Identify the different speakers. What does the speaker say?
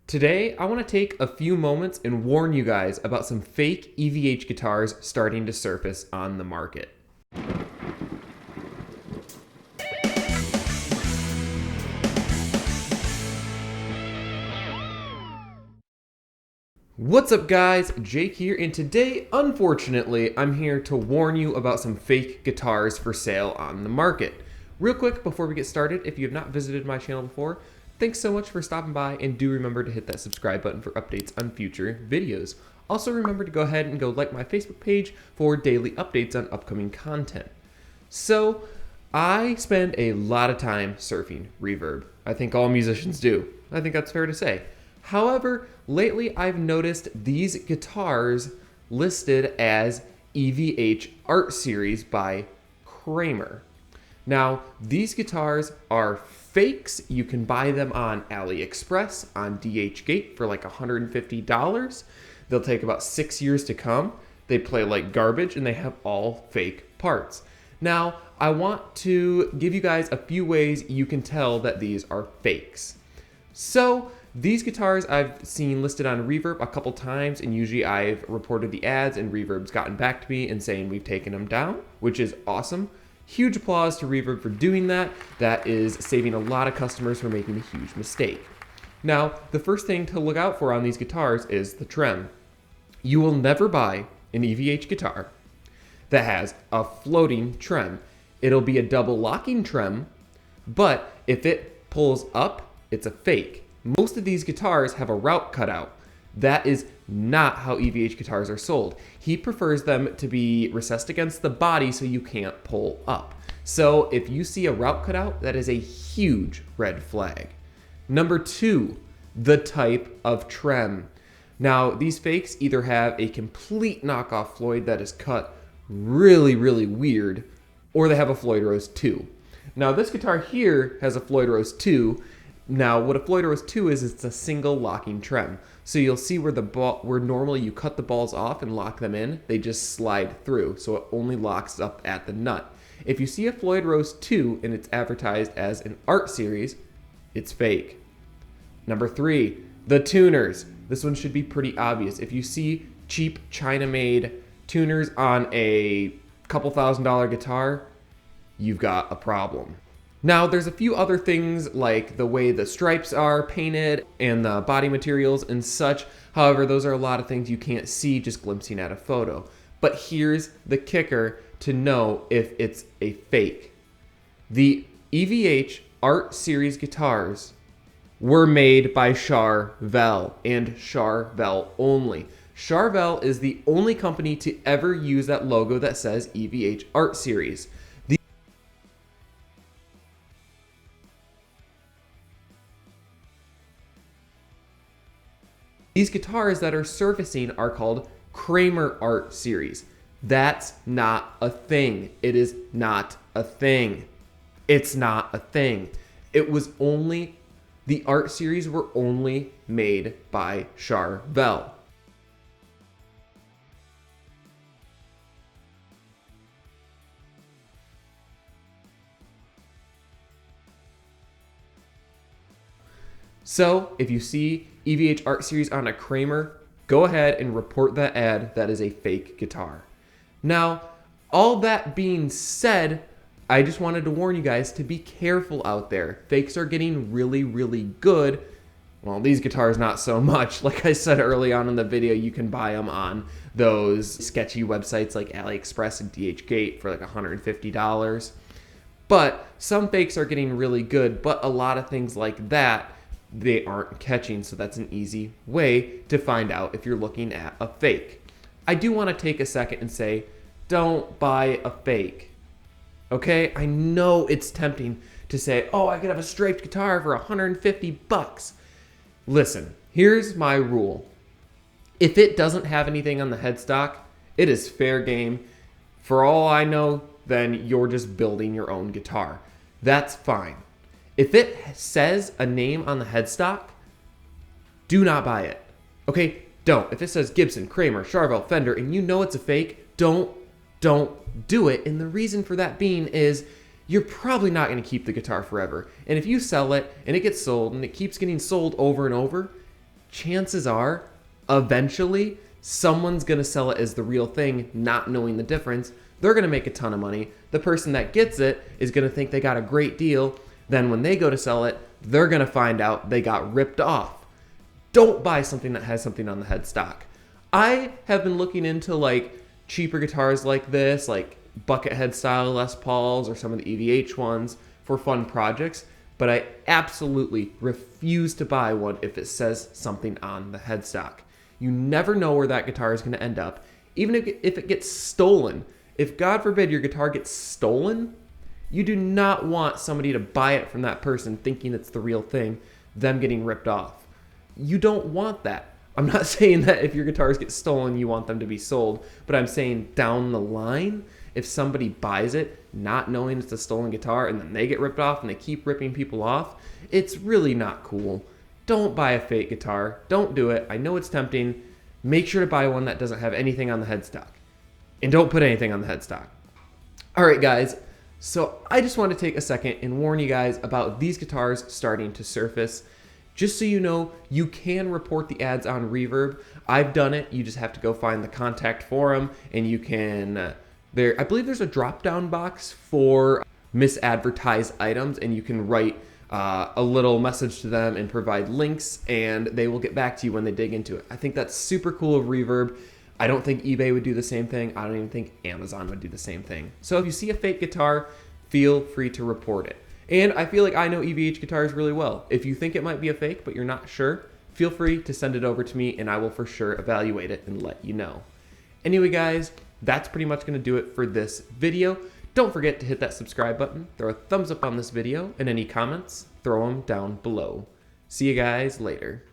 Speaker 1: Today, I want to take a few moments and warn you guys about some fake EVH guitars starting to surface on the market. What's up guys, Jake here, and today, unfortunately, I'm here to warn you about some fake guitars for sale on the market. Real quick, before we get started, if you have not visited my channel before, thanks so much for stopping by, and do remember to hit that subscribe button for updates on future videos. Also remember to go ahead and go like my Facebook page for daily updates on upcoming content. So, I spend a lot of time surfing Reverb. I think all musicians do. I think that's fair to say. However, lately I've noticed these guitars listed as EVH Art Series by Kramer. Now, these guitars are fakes. You can buy them on Aliexpress, on DHgate for like $150. They'll take about 6 years to come. They play like garbage and they have all fake parts. Now, I want to give you guys a few ways you can tell that these are fakes. So, these guitars I've seen listed on Reverb a couple times, and usually I've reported the ads and Reverb's gotten back to me and saying we've taken them down, which is awesome. Huge applause to Reverb for doing that. That is saving a lot of customers from making a huge mistake. Now, the first thing to look out for on these guitars is the trem. You will never buy an EVH guitar that has a floating trem. It'll be a double locking trem, but if it pulls up, it's a fake. Most of these guitars have a route cut out. That is not how EVH guitars are sold. He prefers them to be recessed against the body so you can't pull up. So if you see a route cut out, that is a huge red flag. Number two, the type of trem. Now, these fakes either have a complete knockoff Floyd that is cut really, really weird, or they have a Floyd Rose 2. Now, this guitar here has a Floyd Rose 2. Now, what a Floyd Rose 2 is, it's a single locking trem. So you'll see where where normally you cut the balls off and lock them in, they just slide through, so it only locks up at the nut. If you see a Floyd Rose 2 and it's advertised as an art series, it's fake. Number three, the tuners. This one should be pretty obvious. If you see cheap China-made tuners on a couple $1,000 guitar, you've got a problem. Now, there's a few other things like the way the stripes are painted and the body materials and such. However, those are a lot of things you can't see just glimpsing at a photo. But here's the kicker to know if it's a fake. The EVH Art Series guitars were made by Charvel and Charvel only. Charvel is the only company to ever use that logo that says EVH Art Series. These guitars that are surfacing are called Kramer Art Series. That's not a thing. It is not a thing. It's not a thing. It was only, the Art Series were only made by Charvel. So, if you see EVH Art Series on a Kramer, go ahead and report that ad. That is a fake guitar. Now, all that being said, I just wanted to warn you guys to be careful out there. Fakes are getting really, really good. Well, these guitars not so much. Like I said early on in the video, you can buy them on those sketchy websites like Aliexpress and DHgate for like $150. But some fakes are getting really good, but a lot of things like that, they aren't catching, so that's an easy way to find out if you're looking at a fake. I do want to take a second and say, don't buy a fake. Okay? I know it's tempting to say, oh, I could have a striped guitar for $150. Listen, here's my rule. If it doesn't have anything on the headstock, it is fair game. For all I know, then you're just building your own guitar. That's fine. If it says a name on the headstock, do not buy it. Okay? Don't. If it says Gibson, Kramer, Charvel, Fender, and you know it's a fake, don't do it. And the reason for that being is you're probably not going to keep the guitar forever. And if you sell it and it gets sold and it keeps getting sold over and over, chances are eventually someone's going to sell it as the real thing, not knowing the difference. They're going to make a ton of money. The person that gets it is going to think they got a great deal. Then when they go to sell it, they're going to find out they got ripped off. Don't buy something that has something on the headstock. I have been looking into like cheaper guitars like this, like buckethead style Les Pauls or some of the EVH ones for fun projects, but I absolutely refuse to buy one if it says something on the headstock. You never know where that guitar is going to end up. Even if it gets stolen, if God forbid your guitar gets stolen, you do not want somebody to buy it from that person thinking it's the real thing, them getting ripped off. You don't want that. I'm not saying that if your guitars get stolen, you want them to be sold, but I'm saying down the line, if somebody buys it not knowing it's a stolen guitar and then they get ripped off and they keep ripping people off, it's really not cool. Don't buy a fake guitar. Don't do it. I know it's tempting. Make sure to buy one that doesn't have anything on the headstock. And don't put anything on the headstock. All right, guys. So I just want to take a second and warn you guys about these guitars starting to surface. Just so you know, you can report the ads on Reverb. I've done it. You just have to go find the contact forum, and you can, I believe there's a drop-down box for misadvertised items, and you can write a little message to them and provide links, and they will get back to you when they dig into it. I think that's super cool of Reverb. I don't think eBay would do the same thing. I don't even think Amazon would do the same thing. So if you see a fake guitar, feel free to report it. And I feel like I know EVH guitars really well. If you think it might be a fake, but you're not sure, feel free to send it over to me and I will for sure evaluate it and let you know. Anyway, guys, that's pretty much gonna do it for this video. Don't forget to hit that subscribe button, throw a thumbs up on this video, and any comments, throw them down below. See you guys later.